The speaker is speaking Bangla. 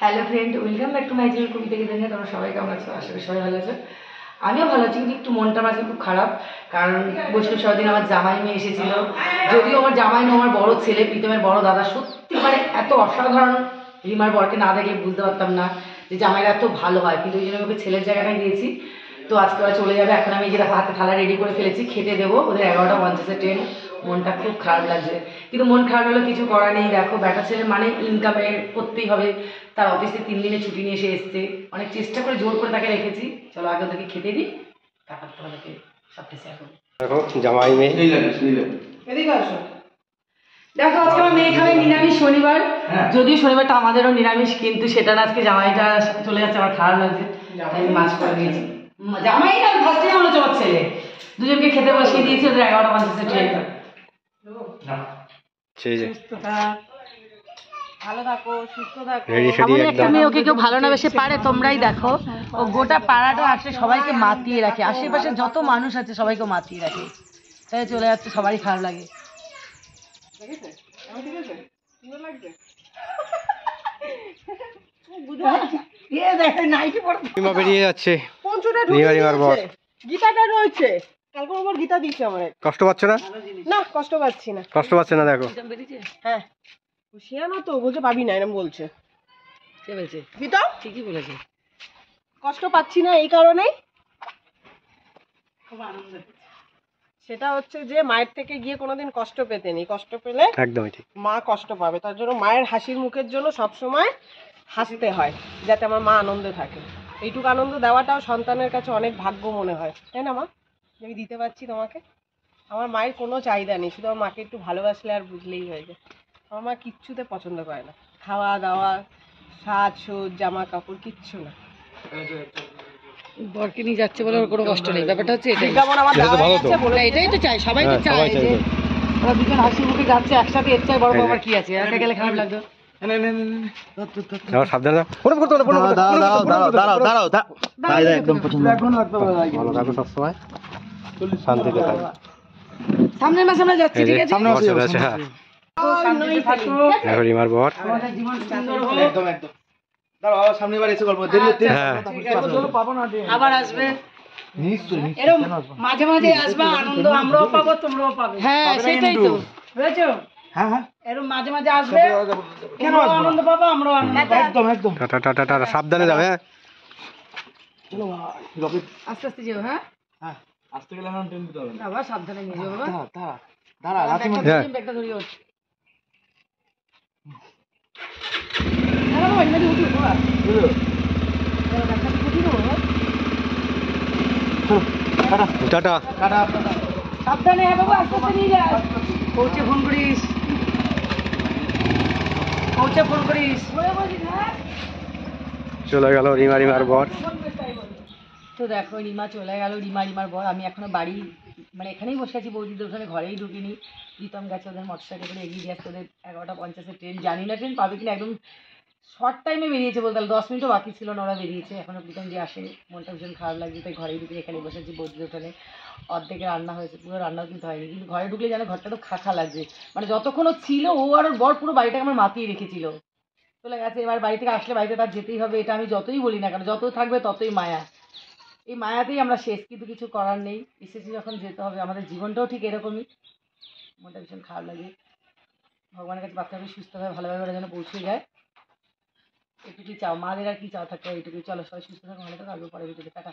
Hello friend, welcome back to my channel কবিতা গীতা নিয়ে। তোমরা সবাই কেমন আছো? আশা করি সবাই ভালো আছো। আমিও ভালো আছি, কিন্তু একটু মনটা মাঝে খুব খারাপ। কারণ বৈষ্ণব সারাদিন আমার জামাই মেয়ে এসেছিল। যদিও আমার জামাই নয়, আমার বড় ছেলে প্রীতমের বড় দাদা। সত্যি মানে এত অসাধারণ, রিমার বরকে না দেখলে বুঝতে পারতাম না যে জামাইরা এত ভালো হয়, কিন্তু ওই জন্য ওকে ছেলের জায়গাটাই দিয়েছি। তো আজকে ওরা চলে যাবে। এখন আমি যেটা হাতে থালা রেডি করে ফেলেছি, খেতে দেবো। ওদের 11:50 ট্রেন। মনটা খুব খারাপ লাগছে, কিন্তু মন খারাপ হলে কিছু করার নেই। দেখো, ব্যাটা ছেলে মানে ইনকামের করতেই হবে। তার অফিসে 3 দিনে ছুটি নিয়ে এসে এসছে। অনেক চেষ্টা করে জোর করে তাকে রেখেছি। চলো আগে ওদেরকে খেতে দিই, তারপর তোমাদেরকে সবটা শেয়ার করবো। দেখো জামাই মেয়ে এদিকে আসো। দেখো, আজকে আমার মেয়ে খাবে নিরামিষ শনিবার। যদিও শনিবারটা আমাদেরও নিরামিষ, কিন্তু সেটা না, আজকে জামাইটা চলে যাচ্ছে, আমার খারাপ লাগছে। আমি মাছ করে দিয়েছি। জামাই না, ফার্স্টে মনে হচ্ছে আমার ছেলে। দুজনকে খেতে বসিয়ে দিয়েছি। ওদের 11:50 ট্রেন। ভালো থাকো, সুস্থ থাকো। একটা মেয়ে ওকে কেউ ভালো না বেশি পারে, তোমরাই দেখো। ও গোটা পাড়াটা আসে, সবাইকে মাতিয়ে রাখে। আশেপাশে যত মানুষ আছে সবাইকে মাতিয়ে রাখে। তাই চলে যাচ্ছে, সবারই খারাপ লাগে। বেরিয়ে যাচ্ছে। গীতাটা রয়েছে, কালকে আমার গীতা দিচ্ছে আমার। কষ্ট পাচ্ছ না? না, কষ্ট পাচ্ছি না। কষ্ট পাচ্ছে না? দেখো, হ্যাঁ, শিয়ানো তো বলছে পাবি না, এরকম বলছে। কে বলছে? গীতা ঠিকই বলেছে। কষ্ট পাচ্ছি না এই কারণেই, সেটা হচ্ছে যে মায়ের থেকে গিয়ে কোনোদিন কষ্ট পেতে নেই। কষ্ট পেলে একদমই ঠিক, মা কষ্ট পাবে। তার জন্য মায়ের হাসির মুখের জন্য সবসময় হাসতে হয়, যাতে আমার মা আনন্দে থাকে। এইটুকু আনন্দ দেওয়াটাও সন্তানের কাছে অনেক ভাগ্য মনে হয়, তাই না মা? যে আমি দিতে পারছি তোমাকে। আমার মায়ের কোনো চাহিদা নেই, শুধু আমার মাকে একটু ভালোবাসলে আর বুঝলেই হয়ে যায়। আমার মা কিচ্ছুতে পছন্দ করে না, খাওয়া দাওয়া, সাজসোজ, জামা কাপড়, কিচ্ছু না। বরকে নিয়ে যাচ্ছে বলে ওর কোনো কষ্ট নেই। ব্যাপারটা হচ্ছে এটাই। যেমন আমার এটা তো দাওয়ায় ভালো যাচ্ছে তো। বলে না, এটাই তো চাই, সবাই তো হ্যাঁ, চায় সবাই চায় যে তো। ওরা দুজন হাসি মুখে যাচ্ছে একসাথে। এর চাই বড় ব্যাপার কি আছে? একা গেলে খারাপ লাগতো। দাও, সাবধানে দাও। ওরম করতে হবে না, দাঁড়াও। একদম পছন্দ। ভালো থাকো সবসময়, শান্তিতে থাকো। সামনের মাসে আমরা যাচ্ছি, ঠিক আছে? বর চলে আছে, হ্যাঁ। শান্তিতে থাকো। দেখো রিমার বর। আমাদের জীবন সুন্দর হোক। দাঁড়াও, সামনে বার এসে গল্প হ্যাঁ, আবার আসবে এরকম মাঝে মাঝে আসবা, আনন্দ আমরাও পাবো, তোমরাও পাবে। হ্যাঁ, সেটাই তো বুঝেছো। হ্যাঁ, এরকম মাঝে মাঝে আসবে, কেন আনন্দ পাবো, আমরাও আনন্দ পাবো। একদম। টাটা টাটা টাটা, সাবধানে যাবে। হ্যাঁ, চলো ভাই, আস্তে আস্তে যেও। হ্যাঁ, হ্যাঁ, আসতে গেলে এখন ট্রেন দিতে হবে না। বাবা সাবধানে নিয়ে যাও বাবা। দাঁড়া, লাঠি মার। ব্যাগটা ধরিয়ে হচ্ছে। হ্যাঁ বাবা, এমনি উঠি বাবা। ব্যাগটা উঠি দেবো বাবা। চলো, টাটা। সাবধানে। হ্যাঁ বাবা, আস্তে আস্তে নিয়ে যা। পৌঁছে ফোন করিস। চলে গেল রিমার বর। তো দেখো, রিমা চলে গেল। রিমার বর। আমি এখনো বাড়ি মানে এখানেই বসে আছি, বৌদিদের ওখানে, ঘরেই ঢুকিনি। প্রীতম গেছে ওদের মোটরসাইকেল করে এগিয়ে দিয়ে আসতে। ওদের 11:50 ট্রেন। জানি না ট্রেন পাবে কিনা। একদম শর্ট টাইমে বেরিয়েছে বলতে গেলে, 10 মিনিটও বাকি ছিল না, ওরা বেরিয়েছে। এখনো প্রীতম যে আসে, মনটা ভীষণ খারাপ লাগছে। তাই ঘরেই ঢুকে এখানেই বসে আছি বৌদিদের ওখানে। অর্ধেকে রান্না হয়েছে, পুরো রান্নাও কিন্তু হয়নি, কিন্তু ঘরে ঢুকলে যেন ঘরটা তো খা লাগছে। মানে যতক্ষণ ও ছিল, ও আর ওর বর পুরো বাড়িটাকে আমার মাতিয়ে রেখেছিল। চলে গেছে। এবার বাড়ি থেকে আসলে বাড়িতে তার যেতেই হবে। এটা আমি যতই বলি না কেন, যত থাকবে ততই মায়া। এই মায়াতেই আমরা শেষ, কিন্তু কিছু করার নেই। এসেছি যখন যেতে হবে। আমাদের জীবনটাও ঠিক এরকমই। মনটা ভীষণ খারাপ লাগে। ভগবানের কাছে বাচ্চাকে সুস্থভাবে ভালোভাবে ওরা যেন পৌঁছে যায়, এটুকুই চাও। মাদের আর কি চাও থাকে, এইটুকুই। চলো, সবাই সুস্থ থাকো, ভালো থাকো। আসবো পরে ভিডিওতে। টাটা।